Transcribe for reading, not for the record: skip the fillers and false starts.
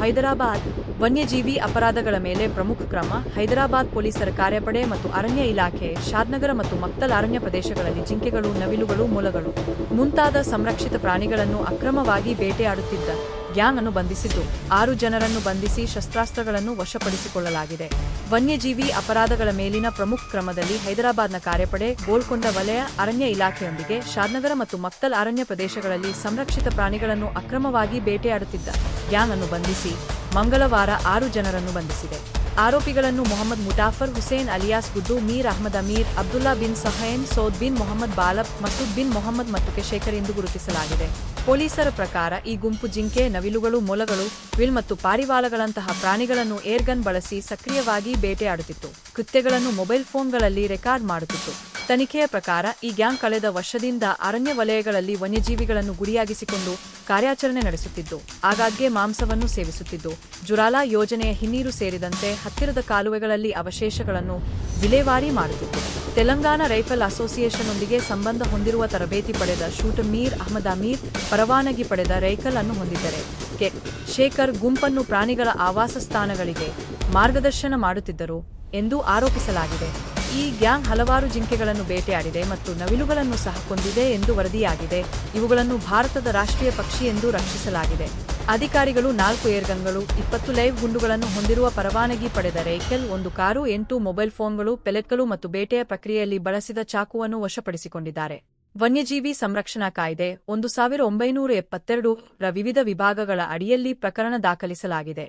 ಹೈದರಾಬಾದ್ ವನ್ಯಜೀವಿ ಅಪರಾಧಗಳ ಮೇಲೆ ಪ್ರಮುಖ ಕ್ರಮ. ಹೈದರಾಬಾದ್ ಪೊಲೀಸರ ಕಾರ್ಯಪಡೆ ಮತ್ತು ಅರಣ್ಯ ಇಲಾಖೆ ಶಾದ್ನಗರ ಮತ್ತು ಮಕ್ತಲ್ ಅರಣ್ಯ ಪ್ರದೇಶಗಳಲ್ಲಿ ಜಿಂಕೆಗಳು, ನವಿಲುಗಳು, ಮೊಲಗಳು ಮುಂತಾದ ಸಂರಕ್ಷಿತ ಪ್ರಾಣಿಗಳನ್ನು ಅಕ್ರಮವಾಗಿ ಬೇಟೆಯಾಡುತ್ತಿದ್ದ ಗ್ಯಾಂಗ್ ಅನ್ನು ಬಂಧಿಸಿದ್ದು 6 ಜನರನ್ನು ಬಂಧಿಸಿ ಶಸ್ತ್ರಾಸ್ತ್ರಗಳನ್ನು ವಶಪಡಿಸಿಕೊಳ್ಳಲಾಗಿದೆ. ವನ್ಯಜೀವಿ ಅಪರಾಧಗಳ ಮೇಲಿನ ಪ್ರಮುಖ ಕ್ರಮದಲ್ಲಿ ಹೈದರಾಬಾದ್ನ ಕಾರ್ಯಪಡೆ ಗೋಲ್ಕೊಂಡ ವಲಯ ಅರಣ್ಯ ಇಲಾಖೆಯೊಂದಿಗೆ ಶಾದ್ನಗರ ಮತ್ತು ಮಕ್ತಲ್ ಅರಣ್ಯ ಪ್ರದೇಶಗಳಲ್ಲಿ ಸಂರಕ್ಷಿತ ಪ್ರಾಣಿಗಳನ್ನು ಅಕ್ರಮವಾಗಿ ಬೇಟೆಯಾಡುತ್ತಿದ್ದ ಗ್ಯಾಂಗ್ ಅನ್ನು ಬಂಧಿಸಿ ಮಂಗಳವಾರ 6 ಜನರನ್ನು ಬಂಧಿಸಿದೆ. ಆರೋಪಿಗಳನ್ನು ಮೊಹಮ್ಮದ್ ಮುಟಾಫರ್ ಹುಸೇನ್ ಅಲಿಯಾಸ್ ಗುಡ್ಡು, ಮೀರ್ ಅಹ್ಮದ್ ಅಮೀರ್, ಅಬ್ದುಲ್ಲಾ ಬಿನ್ ಸಹೇನ್, ಸೌದ್ ಬಿನ್ ಮೊಹಮ್ಮದ್ ಬಾಲಬ್, ಮಸೂದ್ ಬಿನ್ ಮೊಹಮ್ಮದ್ ಮತ್ತು ಶೇಖರ್ ಎಂದು ಗುರುತಿಸಲಾಗಿದೆ. ಪೊಲೀಸರ ಪ್ರಕಾರ ಈ ಗುಂಪು ಜಿಂಕೆ, ನವಿಲುಗಳು, ಮೊಲಗಳು, ವಿಲ್ ಮತ್ತು ಪಾರಿವಾಳಗಳಂತಹ ಪ್ರಾಣಿಗಳನ್ನು ಏರ್ಗನ್ ಬಳಸಿ ಸಕ್ರಿಯವಾಗಿ ಬೇಟೆಯಾಡುತ್ತಿತ್ತು. ಕೃತ್ಯಗಳನ್ನು ಮೊಬೈಲ್ ಫೋನ್ಗಳಲ್ಲಿ ರೆಕಾರ್ಡ್ ಮಾಡುತ್ತಿತ್ತು. ತನಿಖೆಯ ಪ್ರಕಾರ ಈ ಗ್ಯಾಂಗ್ ಕಳೆದ ವರ್ಷದಿಂದ ಅರಣ್ಯ ವಲಯಗಳಲ್ಲಿ ವನ್ಯಜೀವಿಗಳನ್ನು ಗುರಿಯಾಗಿಸಿಕೊಂಡು ಕಾರ್ಯಾಚರಣೆ ನಡೆಸುತ್ತಿದ್ದು, ಆಗಾಗ್ಗೆ ಮಾಂಸವನ್ನು ಸೇವಿಸುತ್ತಿದ್ದು, ಜುರಾಲಾ ಯೋಜನೆಯ ಹಿನ್ನೀರು ಸೇರಿದಂತೆ ಹತ್ತಿರದ ಕಾಲುವೆಗಳಲ್ಲಿ ಅವಶೇಷಗಳನ್ನು ವಿಲೇವಾರಿ ಮಾಡುತ್ತಿತ್ತು. ತೆಲಂಗಾಣ ರೈಫಲ್ ಅಸೋಸಿಯೇಷನ್ನೊಂದಿಗೆ ಸಂಬಂಧ ಹೊಂದಿರುವ ತರಬೇತಿ ಪಡೆದ ಶೂಟರ್ ಮೀರ್ ಅಹ್ಮದ್ ಅಮೀರ್ ಪರವಾನಗಿ ಪಡೆದ ರೈಫಲ್ ಅನ್ನು ಹೊಂದಿದ್ದರೆ ಶೇಖರ್ ಗುಂಪನ್ನು ಪ್ರಾಣಿಗಳ ಆವಾಸ ಸ್ಥಾನಗಳಿಗೆ ಮಾರ್ಗದರ್ಶನ ಮಾಡುತ್ತಿದ್ದರು ಎಂದು ಆರೋಪಿಸಲಾಗಿದೆ. ಈ ಗ್ಯಾಂಗ್ ಹಲವಾರು ಜಿಂಕೆಗಳನ್ನು ಬೇಟೆಯಾಡಿದೆ ಮತ್ತು ನವಿಲುಗಳನ್ನು ಸಹ ಕೊಂದಿದೆ ಎಂದು ವರದಿಯಾಗಿದೆ. ಇವುಗಳನ್ನು ಭಾರತದ ರಾಷ್ಟ್ರೀಯ ಪಕ್ಷಿ ಎಂದು ರಕ್ಷಿಸಲಾಗಿದೆ. ಅಧಿಕಾರಿಗಳು 4 ಏರ್ಗನ್ಗಳು, 20 ಲೈವ್ ಗುಂಡುಗಳನ್ನು ಹೊಂದಿರುವ ಪರವಾನಗಿ ಪಡೆದ ರೈಫಲ್, 1 ಕಾರು, 8 ಮೊಬೈಲ್ ಫೋನ್ಗಳು, ಪೆಲೆಟ್ಗಳು ಮತ್ತು ಬೇಟೆಯ ಪ್ರಕ್ರಿಯೆಯಲ್ಲಿ ಬಳಸಿದ ಚಾಕುವನ್ನು ವಶಪಡಿಸಿಕೊಂಡಿದ್ದಾರೆ. ವನ್ಯಜೀವಿ ಸಂರಕ್ಷಣಾ ಕಾಯ್ದೆ 1972 ರ ವಿವಿಧ ವಿಭಾಗಗಳ ಅಡಿಯಲ್ಲಿ ಪ್ರಕರಣ ದಾಖಲಿಸಲಾಗಿದೆ.